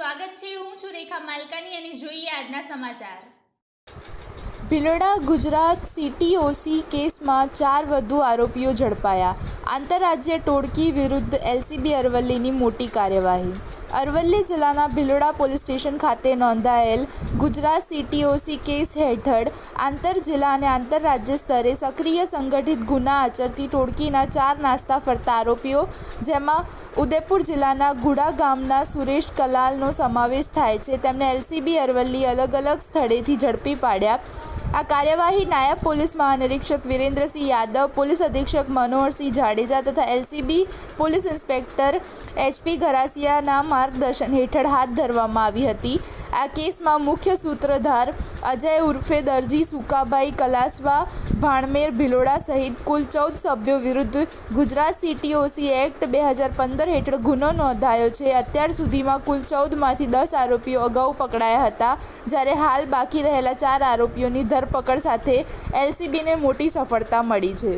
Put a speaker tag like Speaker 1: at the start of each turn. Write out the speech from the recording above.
Speaker 1: સ્વાગત છે। હું છું રેખા માલકાની અને જોઈએ આજના સમાચાર।
Speaker 2: ભિલોડા ગુજરાત સીટીઓસી કેસમાં 4 વધુ આરોપીઓ ઝડપાયા। આંતરરાજ્ય ટોળકી વિરુદ્ધ એલસીબી અરવલ્લીની મોટી કાર્યવાહી। અરવલ્લી જિલ્લાના ભિલોડા પોલીસ સ્ટેશન ખાતે નોંધાયેલ ગુજરાત સીટીઓસી કેસ હેઠળ આંતર જિલ્લા અને આંતરરાજ્ય સ્તરે સક્રિય સંગઠિત ગુના આચરતી ટોળકીના 4 નાસ્તા ફરતા આરોપીઓ, જેમાં ઉદયપુર જિલ્લાના ગુડા ગામના સુરેશ કલાલનો સમાવેશ થાય છે, તેમને એલસીબી અરવલ્લી અલગ અલગ સ્થળેથી ઝડપી પાડ્યા। આ કાર્યવાહી નાયબ પોલીસ મહાનિરીક્ષક વિરેન્દ્રસિંહ યાદવ, પોલીસ અધિક્ષક મનોહરસિંહ જાડેજા તથા એલસીબી પોલીસ ઇન્સ્પેક્ટર એચપી ગરાસિયાના માર્ગદર્શન હેઠળ હાથ ધરવામાં આવી હતી। આ કેસમાં મુખ્ય સૂત્રધાર અજય ઉર્ફે દરજી સુકાભાઈ કલાસવા, ભાણમેર, ભિલોડા સહિત કુલ 14 સભ્યો વિરુદ્ધ ગુજરાત સીટીઓસી એક્ટ 2015 હેઠળ ગુનો નોંધાયો છે। અત્યાર સુધીમાં કુલ 14માંથી 10 આરોપીઓ અગાઉ પકડાયા હતા, જ્યારે હાલ બાકી રહેલા 4 આરોપીઓની ધરપકડ સાથે એલસીબીને મોટી સફળતા મળી છે।